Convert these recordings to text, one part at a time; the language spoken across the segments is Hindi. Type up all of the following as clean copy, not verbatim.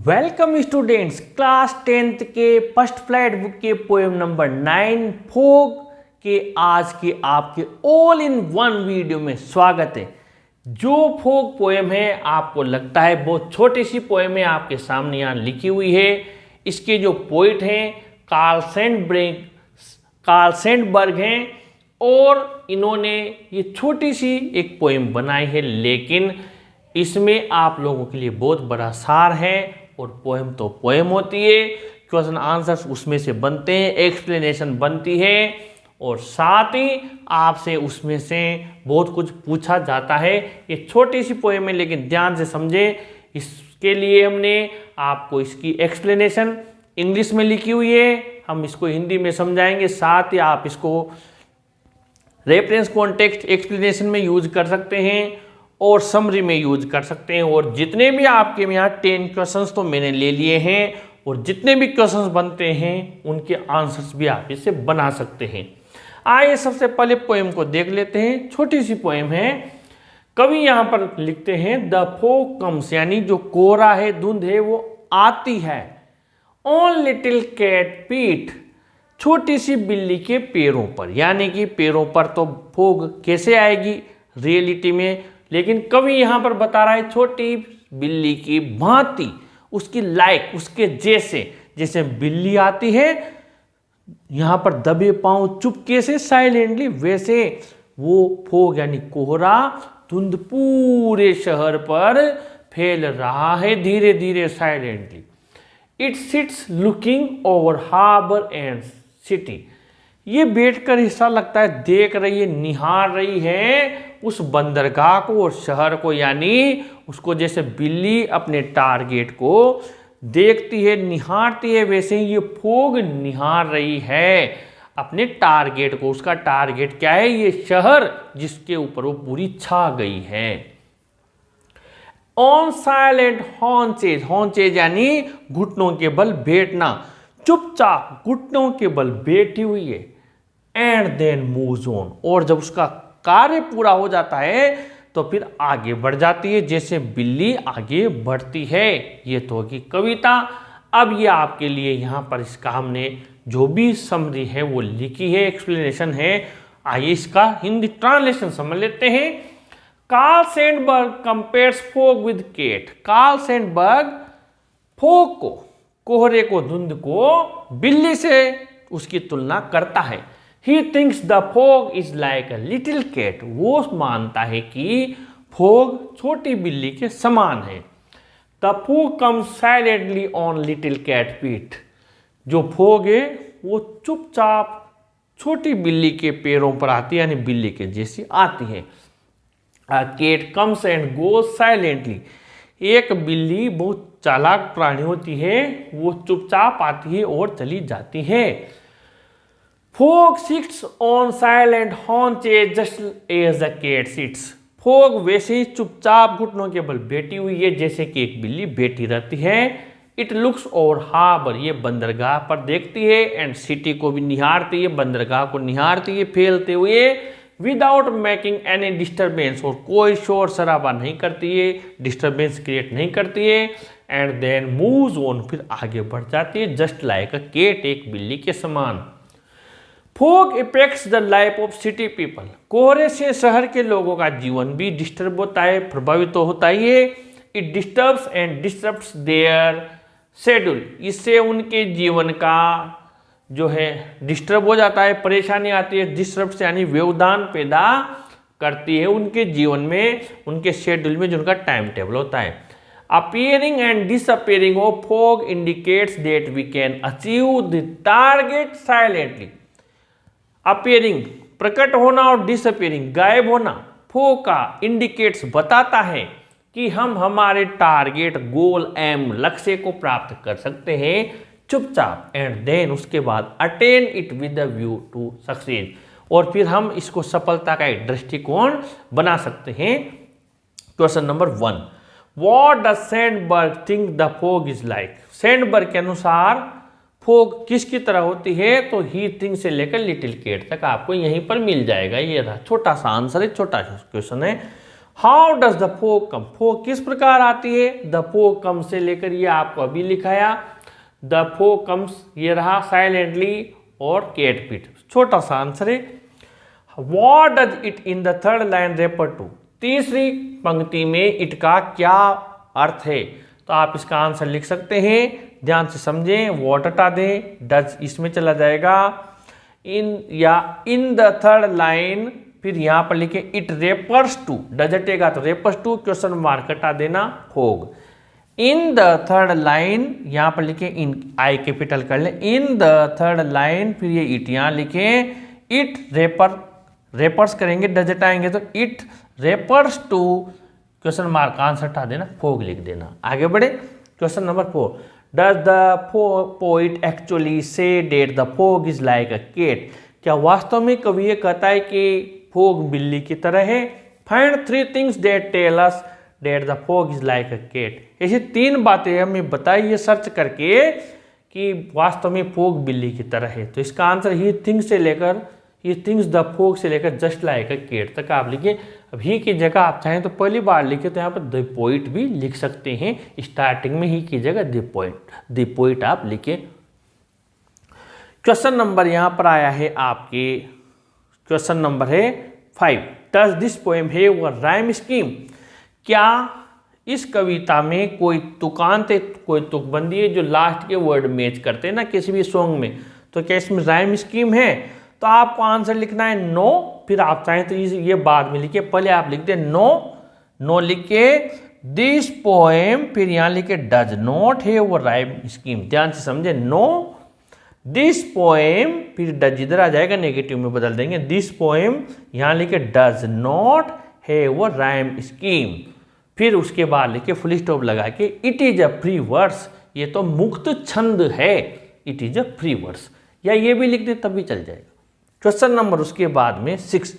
वेलकम स्टूडेंट्स, क्लास 10th के फर्स्ट फ्लाइट बुक के पोएम नंबर 9 फोग के आज के आपके ऑल इन वन वीडियो में स्वागत है। जो फोग पोएम है आपको लगता है बहुत छोटी सी पोएम है, आपके सामने यहाँ लिखी हुई है। इसके जो पोइट हैं कार्ल सैंडबर्ग हैं और इन्होंने ये छोटी सी एक पोएम बनाई है, लेकिन इसमें आप लोगों के लिए बहुत बड़ा सार है। और पोएम तो पोएम होती है, क्वेश्चन आंसर्स उसमें से बनते हैं, एक्सप्लेनेशन बनती है और साथ ही आपसे उसमें से बहुत कुछ पूछा जाता है। ये छोटी सी पोएम है लेकिन ध्यान से समझें। इसके लिए हमने आपको इसकी एक्सप्लेनेशन इंग्लिश में लिखी हुई है, हम इसको हिंदी में समझाएंगे। साथ ही आप इसको रेफरेंस कॉन्टेक्स्ट एक्सप्लेनेशन में यूज कर सकते हैं और समरी में यूज कर सकते हैं। और जितने भी आपके यहाँ 10 क्वेश्चंस तो मैंने ले लिए हैं और जितने भी क्वेश्चंस बनते हैं उनके आंसर्स भी आप इससे बना सकते हैं। आइए सबसे पहले पोएम को देख लेते हैं। छोटी सी पोएम है। कवि यहाँ पर लिखते हैं द फॉग कम्स, यानी जो कोहरा है, धुंध है, वो आती है। ऑन लिटिल कैट फीट, छोटी सी बिल्ली के पैरों पर, यानी कि पैरों पर तो फॉग कैसे आएगी रियलिटी में, लेकिन कवि यहां पर बता रहा है छोटी बिल्ली की भांति, उसकी लाइक, उसके जैसे जैसे बिल्ली आती है यहां पर दबे पांव चुपके से साइलेंटली, वैसे वो फॉग यानी कोहरा धुंध पूरे शहर पर फैल रहा है धीरे धीरे silently. It sits looking over harbour and city, ये बैठकर ऐसा लगता है देख रही है, निहार रही है उस बंदरगाह को और शहर को, यानी उसको जैसे बिल्ली अपने टारगेट को देखती है, निहारती है, वैसे ही ये फॉग निहार रही है अपने टारगेट को। उसका टारगेट क्या है? ये शहर जिसके ऊपर वो पूरी छा गई है। ऑन साइलेंट हॉन्चेज, हॉन्चेज यानी घुटनों के बल बैठना, चुपचाप घुटनों के बल बैठी हुई है। एंड देन मूव्स ऑन, और जब उसका कार्य पूरा हो जाता है तो फिर आगे बढ़ जाती है जैसे बिल्ली आगे बढ़ती है। ये तो होगी कविता। अब ये आपके लिए यहाँ पर इसका हमने जो भी समरी है वो लिखी है, एक्सप्लेनेशन है। आइए इसका हिंदी ट्रांसलेशन समझ लेते हैं। Carl Sandburg compares fog with cat, Carl Sandburg fog को, कोहरे को, धुंध को बिल्ली से उसकी तुलना करता है। He thinks the fog is like a little cat, वो मानता है कि फॉग छोटी बिल्ली के समान है। The fog comes silently on little cat feet, जो फॉग है वो चुपचाप छोटी बिल्ली के पैरों पर आती है, यानी बिल्ली के जैसी आती है। A cat comes and goes silently, एक बिल्ली बहुत चालाक प्राणी होती है, वो चुपचाप आती है और चली जाती है। Fog sits on silent haunches just as a cat sits, fog वैसे ही चुपचाप घुटनों के बल बैठी हुई है जैसे कि एक बिल्ली बैठी रहती है। इट लुक्स ओवर हार्बर, ये बंदरगाह पर देखती है, एंड सिटी को भी निहारती है, बंदरगाह को निहारती है फैलते हुए, विदाउट मेकिंग एनी डिस्टर्बेंस, और कोई शोर शराबा नहीं करती है, डिस्टर्बेंस क्रिएट नहीं करती है। एंड देन मूव्स ऑन, फिर आगे बढ़ जाती है, जस्ट लाइक अ कैट, एक बिल्ली के समान। Fog effects the life of city people, कोहरे से शहर के लोगों का जीवन भी डिस्टर्ब होता है, प्रभावित तो होता ही है। It disturbs and disturbs there schedule, इससे उनके जीवन का जो है डिस्टर्ब हो जाता है, परेशानी आती है। डिस्टर्ब यानी व्यवधान पैदा करती है उनके जीवन में, उनके शेड्यूल में जो उनका टाइम टेबल होता है। Appearing and disappearing of fog indicates that we can achieve the target silently. Appearing प्रकट होना और डिसअपीयरिंग गायब होना फॉग का इंडिकेट्स बताता है कि हम हमारे टारगेट, गोल, एम, लक्ष्य को प्राप्त कर सकते हैं चुपचाप। एंड देन उसके बाद attain it with the view to succeed, और फिर हम इसको सफलता का एक दृष्टिकोण बना सकते हैं। Question number 1, what does Sandberg think the fog is like, Sandberg के अनुसार फॉग किसकी तरह होती है? तो ही थिंक से लेकर लिटिल कैट तक आपको यहीं पर मिल जाएगा। ये रहा छोटा सा आंसर है, छोटा सा क्वेश्चन है। How does the fog come, fog किस प्रकार आती है, द फोग कम से लेकर ये आपको अभी लिखाया, द फोग कम्स ये रहा साइलेंटली और केट पीट, छोटा सा आंसर है। What does it in the third line refer to, तीसरी पंक्ति में इट का क्या अर्थ है, तो आप इसका आंसर लिख सकते हैं, ध्यान से समझें, वॉट हटा दें, डज इसमें चला जाएगा, इन या इन द थर्ड लाइन, फिर यहां पर लिखे इट रेफर्स टू, डज हटेगा तो रेफर्स टू, क्वेश्चन मार्क हटा देना, fog. In the third line यहां पर लिखे, इन आई कैपिटल कर ले, इन द थर्ड लाइन, फिर ये इट यहां लिखे, इट रेफर्स करेंगे, डज हटाएंगे तो it refers to, question mark answer हटा देना, फोग लिख देना। आगे बढ़े, question number 4, does the poet actually say that the fog is like a cat, क्या वास्तव में कवि ये कहता है कि फोग बिल्ली की तरह है। Find 3 things that tell us that the fog is like a cat, ऐसी 3 बातें हमें बताइए सर्च करके कि वास्तव में फोग बिल्ली की तरह है। तो इसका आंसर ही थिंग्स से लेकर, ये थिंग्स द फोग से लेकर जस्ट लाइक अ केट तक आप लिखिए। अब ही की जगह आप चाहें तो पहली बार लिखे तो यहाँ पर द पोइट भी लिख सकते हैं, स्टार्टिंग में ही की जगह द पोइट आप लिखे। क्वेश्चन नंबर यहाँ पर आया है आपके, क्वेश्चन नंबर है 5, does this poem have a rhyme scheme, क्या इस कविता में कोई तुकांत, कोई तुकबंदी है जो लास्ट के वर्ड मैच करते हैं ना किसी भी सॉन्ग में, तो क्या इसमें राइम स्कीम है, तो आपको आंसर लिखना है नो, फिर आप चाहें तो ये बाद में लिखिए, पहले आप लिखते हैं नो लिख के दिस पोएम, फिर यहां लिखे does not have a rhyme scheme, ध्यान से समझे, नो दिस पोएम, फिर डज इधर आ जाएगा, नेगेटिव में बदल देंगे, दिस पोएम यहां लिखे does not have a rhyme scheme, फिर उसके बाद लिखे फुल स्टॉप लगा के it is a free verse, ये तो मुक्त छंद है, it is a free verse, या ये भी लिख दे तब भी चल जाएगा। क्वेश्चन नंबर उसके बाद में 6,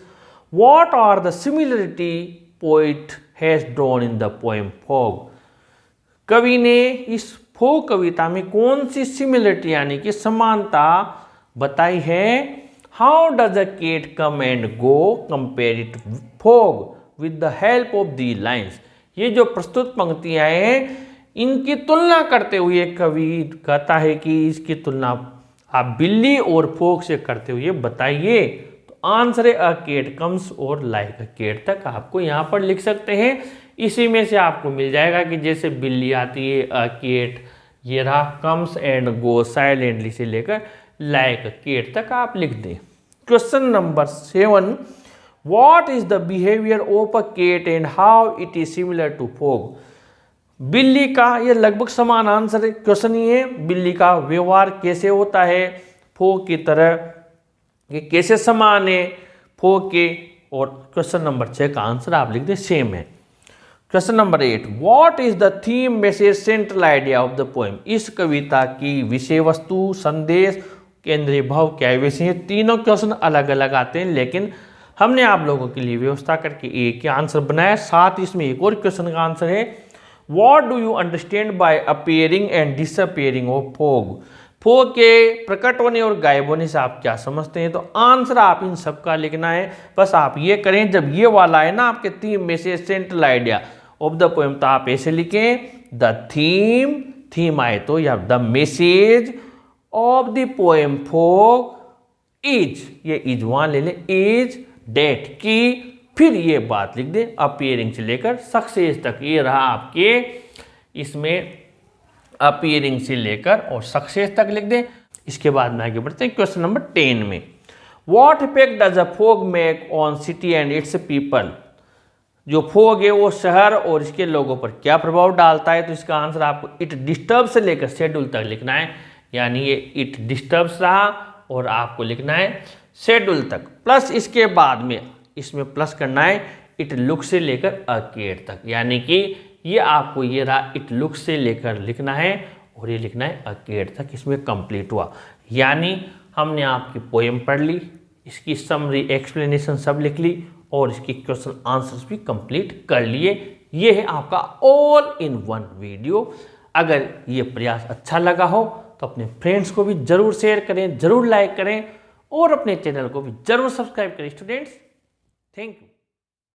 what are the similarity poet has drawn in the poem fog, कवि ने इस फोग कविता में कौन सी सिमिलरिटी यानी कि समानता बताई है। How does a cat come and go compare it fog with the help of the lines, ये जो प्रस्तुत पंक्तियां हैं इनकी तुलना करते हुए कवि कहता है कि इसकी तुलना आप बिल्ली और फोग से करते हुए बताइए, तो आंसर है अ केट कम्स और लाइक अ केट तक आपको यहाँ पर लिख सकते हैं। इसी में से आपको मिल जाएगा कि जैसे बिल्ली आती है अ केट, ये रहा कम्स एंड गो साइलेंटली से लेकर लाइक अ केट तक आप लिख दें। Question number 7, what is the behaviour of a cat and how it is similar to fog, बिल्ली का ये लगभग समान आंसर है, क्वेश्चन ये है बिल्ली का व्यवहार कैसे होता है फोग की तरह, ये कैसे समान है फोग के, और क्वेश्चन नंबर 6 का आंसर आप लिख दें सेम है। Question number 8, what is the theme message central idea of the poem, इस कविता की विषय वस्तु संदेश केंद्रीय भाव क्या है। वैसे ये तीनों क्वेश्चन अलग अलग आते हैं, लेकिन हमने आप लोगों के लिए व्यवस्था करके एक ही आंसर बनाया, साथ इसमें एक और क्वेश्चन का आंसर है, what do you understand by appearing and disappearing of fog, fog के प्रकट होने और गायब होने से आप क्या समझते हैं। तो आंसर आप इन सब का लिखना है, बस आप ये करें, जब ये वाला है ना आपके theme message central idea of the poem, तो आप ऐसे लिखें द थीम आए तो या the message of the poem fog is, ये इज वहां ले ले, इज डेट की, फिर ये बात लिख दे अपीयरिंग से लेकर सक्सेस तक, ये रहा आपके इसमें अपीयरिंग से लेकर और सक्सेस तक लिख दे। इसके बाद में आगे बढ़ते हैं क्वेश्चन नंबर 10 में, what effect does a fog make on city and it's people, जो फोग है वो शहर और इसके लोगों पर क्या प्रभाव डालता है। तो इसका आंसर आपको इट डिस्टर्ब से लेकर शेड्यूल तक लिखना है, यानी ये इट डिस्टर्ब्स रहा और आपको लिखना है शेड्यूल तक, प्लस इसके बाद में इसमें प्लस करना है इट लुक से लेकर अकेट तक, यानी कि ये आपको ये रहा इट लुक से लेकर लिखना है और ये लिखना है अकेट तक, इसमें कंप्लीट हुआ। यानी हमने आपकी पोएम पढ़ ली, इसकी समरी एक्सप्लेनेशन सब लिख ली और इसकी क्वेश्चन आंसर्स भी कंप्लीट कर लिए। ये है आपका ऑल इन वन वीडियो। अगर ये प्रयास अच्छा लगा हो तो अपने फ्रेंड्स को भी जरूर शेयर करें, जरूर लाइक करें और अपने चैनल को भी जरूर सब्सक्राइब करें स्टूडेंट्स। Thank you.